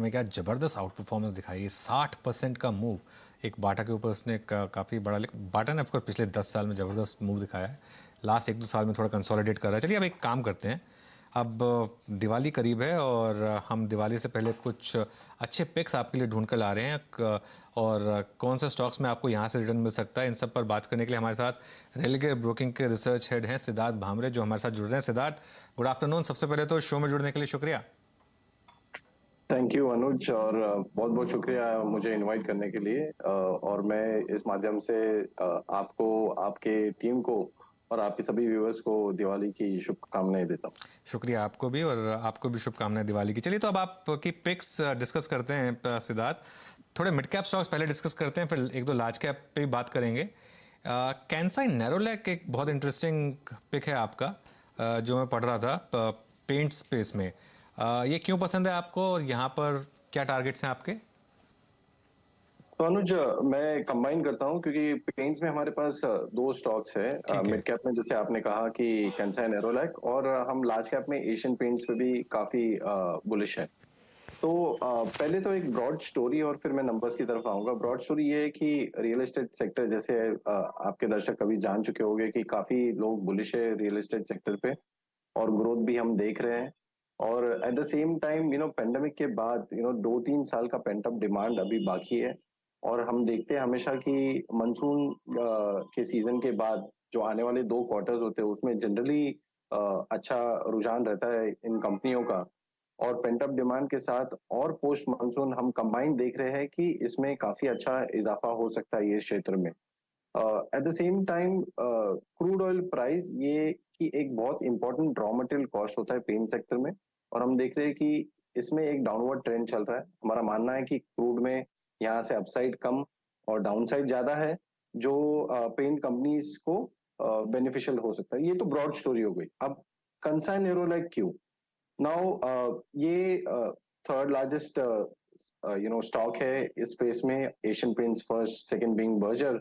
में क्या ज़बरदस्त आउट परफॉर्मेंस दिखाई है। 60% का मूव एक बाटा के ऊपर उसने काफ़ी बड़ा, बाटा ने ऑफकोर्स पिछले 10 साल में ज़बरदस्त मूव दिखाया है। लास्ट 1-2 साल में थोड़ा कंसोलिडेट कर रहा है। चलिए अब एक काम करते हैं। अब दिवाली करीब है और हम दिवाली से पहले कुछ अच्छे पिक्स आपके लिए ढूंढ कर ला रहे हैं और कौन से स्टॉक्स में आपको यहाँ से रिटर्न मिल सकता है, इन सब पर बात करने के लिए हमारे साथ रेलवे ब्रोकिंग के रिसर्च हेड हैं सिद्धार्थ भामरे, जो हमारे साथ जुड़ रहे हैं। Siddharth, good afternoon. सबसे पहले तो शो में जुड़ने के लिए शुक्रिया। थैंक यू अनुज, और बहुत बहुत शुक्रिया मुझे इनवाइट करने के लिए। और मैं इस माध्यम से आपको, आपके टीम को और आपके सभी व्यूअर्स को दिवाली की शुभकामनाएं देता हूँ। शुक्रिया आपको भी, और आपको भी शुभकामनाएं दिवाली की। चलिए तो अब आपकी पिक्स डिस्कस करते हैं सिद्धार्थ। थोड़े मिड कैप स्टॉक्स पहले डिस्कस करते हैं, फिर एक दो लार्ज कैप पे भी बात करेंगे। कैंसाई नेरोलैक एक बहुत इंटरेस्टिंग पिक है आपका, जो मैं पढ़ रहा था पेंट स्पेस में। ये क्यों पसंद है आपको और यहाँ पर क्या टारगेट्स हैं आपके? तो अनुज, मैं कंबाइन करता हूँ क्योंकि पेंट्स में हमारे पास दो स्टॉक्स है। ठीक है। मिड कैप में जैसे आपने कहा कि कैंसाई नेरोलैक, और हम लार्ज कैप में एशियन पेंट्स पे भी काफी बुलिश है। तो पहले तो एक ब्रॉड स्टोरी और फिर मैं नंबर्स की तरफ आऊंगा। ब्रॉड स्टोरी ये है कि रियल एस्टेट सेक्टर, जैसे आपके दर्शक कभी जान चुके होंगे कि काफी लोग बुलिश है रियल एस्टेट सेक्टर पे, और ग्रोथ भी हम देख रहे हैं। और at the same time pandemic के बाद 2-3 साल का पेंट अप डिमांड अभी बाकी है। और हम देखते हैं हमेशा कि मानसून के सीजन के बाद जो आने वाले 2 क्वार्टर्स होते हैं उसमें जनरली अच्छा रुझान रहता है इन कंपनियों का। और पेंट अप डिमांड के साथ और पोस्ट मानसून हम कंबाइन देख रहे हैं कि इसमें काफी अच्छा इजाफा हो सकता है ये क्षेत्र में। At the same time crude oil price ये कि एक बहुत इंपॉर्टेंट रॉ मटेरियल कॉस्ट होता है पेंट सेक्टर में, और हम देख रहे हैं कि इसमें एक डाउनवर्ड ट्रेंड चल रहा है। हमारा मानना है कि क्रूड में यहाँ से अपसाइड कम और डाउनसाइड ज्यादा है, जो पेंट कंपनीज को बेनिफिशियल हो सकता है। ये तो ब्रॉड स्टोरी हो गई। अब कंसर्न एरोलाइक क्यों नाउ, ये थर्ड लार्जेस्ट स्टॉक है इस स्पेस में, Asian paints first, second being Berger.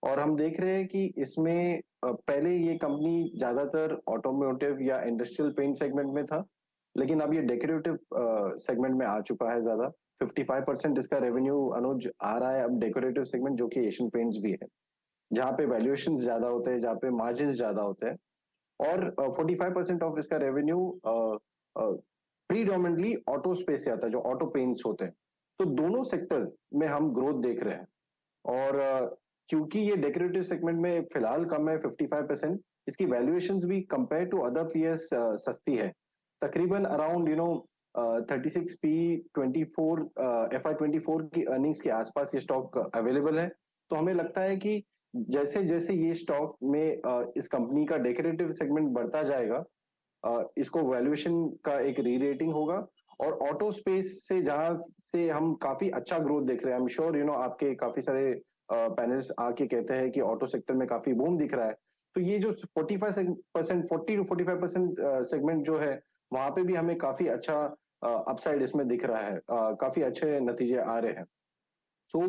और हम देख रहे हैं कि इसमें पहले ये कंपनी ज्यादातर ऑटोमोटिव या इंडस्ट्रियल पेंट सेगमेंट में था, लेकिन अब ये डेकोरेटिव सेगमेंट में आ चुका है ज्यादा। 55% इसका रेवेन्यू अनुज आ रहा है अब डेकोरेटिव सेगमेंट, जो कि एशियन पेंट्स भी है, जहाँ पे वैल्यूएशन ज्यादा होते हैं, जहाँ पे मार्जिन ज्यादा होते हैं। और 45% ऑफ इसका रेवेन्यू प्रीडोमिनेटली ऑटो स्पेस से आता है, जो ऑटो पेंट्स होते हैं। तो दोनों सेक्टर में हम ग्रोथ देख रहे हैं। और क्योंकि ये डेकोरेटिव सेगमेंट में फिलहाल कम है 55%, इसकी वैल्यूएशंस भी कंपेयर टू अदर पीएस सस्ती है। तकरीबन अराउंड 36 पी 24 FY24 की अर्निंग्स के आसपास ये स्टॉक अवेलेबल है। तो हमें लगता है कि जैसे जैसे ये स्टॉक में इस कंपनी का डेकोरेटिव सेगमेंट बढ़ता जाएगा, इसको वैल्यूएशन का एक री रेटिंग होगा। और ऑटो स्पेस से जहां से हम काफी अच्छा ग्रोथ देख रहे हैं, आई एम श्योर आपके काफी सारे पैनलिस्ट आके कहते हैं कि ऑटो सेक्टर में काफी बूम दिख रहा है। तो ये जो 45%, 40 to 45% सेगमेंट जो है, वहां पे भी हमें काफी अच्छा अपसाइड इसमें दिख रहा है। काफी अच्छे नतीजे आ रहे हैं। सो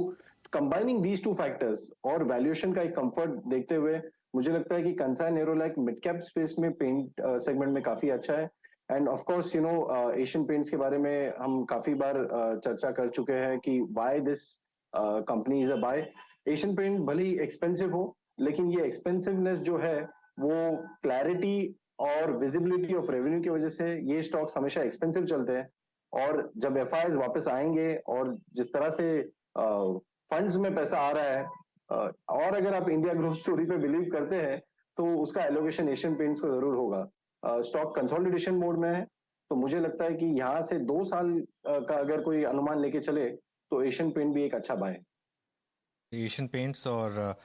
कंबाइनिंग दीज टू फैक्टर्स और वैल्यूएशन का एक कंफर्ट देखते हुए, मुझे लगता है कि Kansai Nerolac mid cap space में पेंट सेगमेंट में काफी अच्छा है। End of course Asian paints के बारे में हम काफी बार चर्चा कर चुके हैं कि why this company is a buy. Asian paint भले ही एक्सपेंसिव हो, लेकिन ये एक्सपेंसिवनेस जो है वो क्लैरिटी और विजिबिलिटी ऑफ रेवेन्यू की वजह से ये स्टॉक्स हमेशा एक्सपेंसिव चलते हैं। और जब एफ वापस आएंगे और जिस तरह से फंड्स में पैसा आ रहा है, और अगर आप इंडिया ग्रोथ स्टोरी पे बिलीव करते हैं, तो उसका एलोकेशन एशियन पेंट्स को जरूर होगा। स्टॉक कंसोलिडेशन मोड में है, तो मुझे लगता है कि यहाँ से 2 साल का अगर कोई अनुमान लेके चले, तो एशियन पेंट भी एक अच्छा बाय है। एशियन पेंट्स और